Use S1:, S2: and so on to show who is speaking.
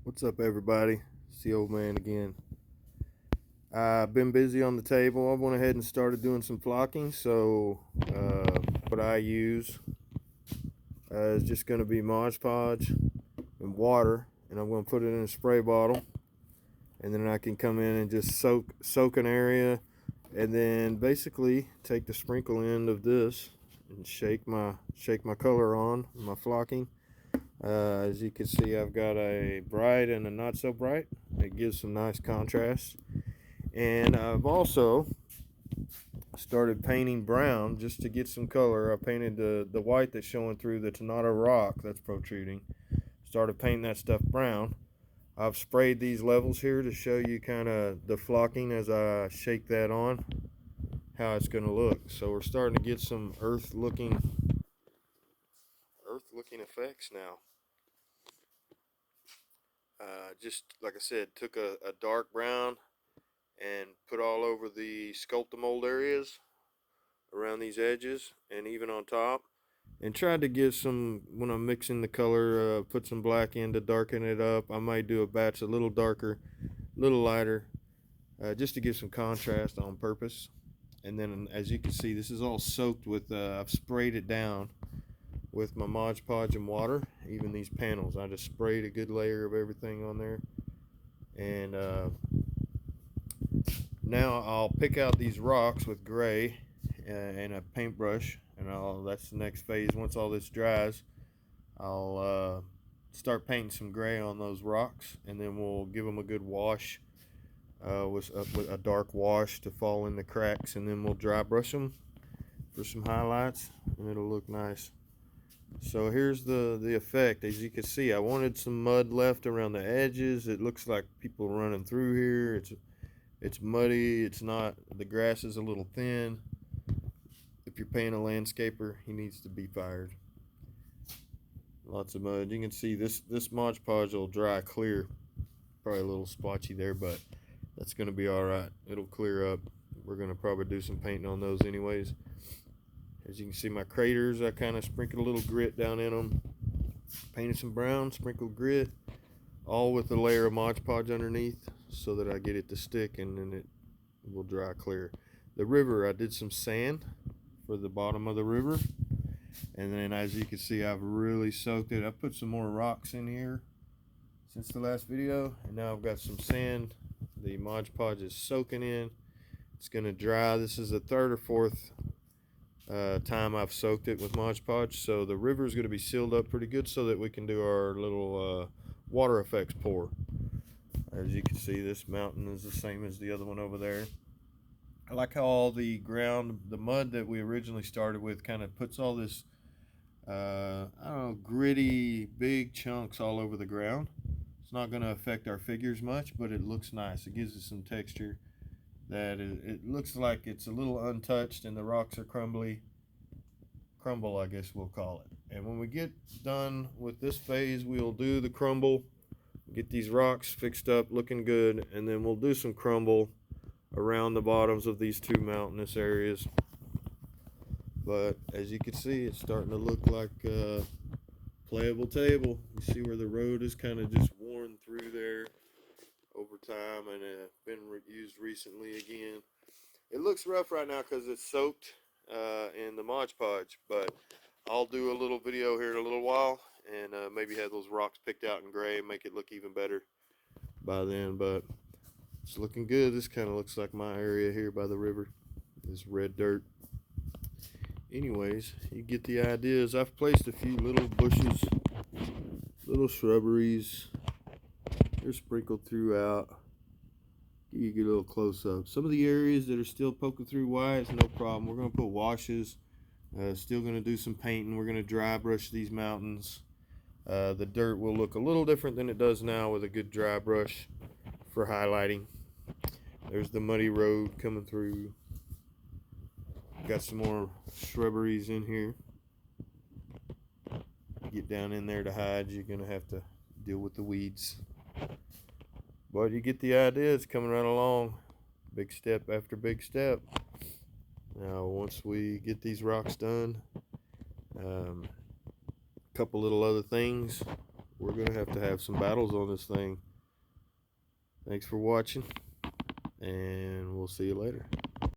S1: What's up, everybody? It's the old man again. I've been busy on the table. I went ahead and started doing some flocking. So, what I use is just going to be Mod Podge and water, and I'm going to put it in a spray bottle, and then I can come in and just soak an area, and then basically take the sprinkle end of this and shake my color on my flocking. As you can see, I've got a bright and a not so bright. It gives some nice contrast. And I've also started painting brown just to get some color. I painted the white that's showing through that's not a rock that's protruding. Started painting that stuff brown. I've sprayed these levels here to show you kind of the flocking as I shake that on, how it's going to look. So we're starting to get some earth looking effects now. Just like I said, took a dark brown and put all over the Sculptamold areas around these edges and even on top, and tried to give some, when I'm mixing the color, put some black in to darken it up. I might do a batch a little darker, a little lighter, just to give some contrast on purpose. And then as you can see, this is all soaked with, I've sprayed it down with my Mod Podge and water. Even these panels, I just sprayed a good layer of everything on there. And now I'll pick out these rocks with gray and a paintbrush, and that's the next phase. Once all this dries, I'll start painting some gray on those rocks, and then we'll give them a good wash with a dark wash to fall in the cracks, and then we'll dry brush them for some highlights, and it'll look nice. So here's the effect. As you can see, I wanted some mud left around the edges. It looks like people running through here. It's muddy. It's not, the grass is a little thin. If you're paying a landscaper, he needs to be fired. Lots of mud. You can see this Mod Podge will dry clear. Probably a little splotchy there, but that's going to be all right. It'll clear up. We're going to probably do some painting on those anyways. As you can see, my craters, I kind of sprinkled a little grit down in them. Painted some brown, sprinkled grit, all with a layer of Mod Podge underneath so that I get it to stick, and then it will dry clear. The river, I did some sand for the bottom of the river, and then as you can see, I've really soaked it. I put some more rocks in here since the last video, and now I've got some sand. The Mod Podge is soaking in. It's going to dry. This is the third or fourth time I've soaked it with Mod Podge, so the river is going to be sealed up pretty good so that we can do our little water effects pour. As you can see, this mountain is the same as the other one over there. I like how all the ground, the mud that we originally started with, kind of puts all this I don't know, gritty big chunks all over the ground. It's not going to affect our figures much, but it looks nice. It gives us some texture that it looks like it's a little untouched, and the rocks are crumble, I guess we'll call it. And when we get done with this phase, we'll do the crumble, get these rocks fixed up looking good, and then we'll do some crumble around the bottoms of these two mountainous areas. But as you can see, it's starting to look like a playable table. You see where the road is kind of just worn through there over time, and been used recently again. It looks rough right now because it's soaked in the Mod Podge, but I'll do a little video here in a little while, and maybe have those rocks picked out in gray and make it look even better by then. But it's looking good. This kind of looks like my area here by the river, this red dirt. Anyways, you get the ideas. I've placed a few little bushes, little shrubberies. They're sprinkled throughout. You get a little close up. Some of the areas that are still poking through white, no problem. We're going to put washes. Still going to do some painting. We're going to dry brush these mountains. The dirt will look a little different than it does now with a good dry brush for highlighting. There's the muddy road coming through. Got some more shrubberies in here. Get down in there to hide, you're going to have to deal with the weeds. But you get the idea. It's coming right along. Big step after big step. Now, once we get these rocks done, a couple little other things. we're going to have some battles on this thing. Thanks for watching, and we'll see you later.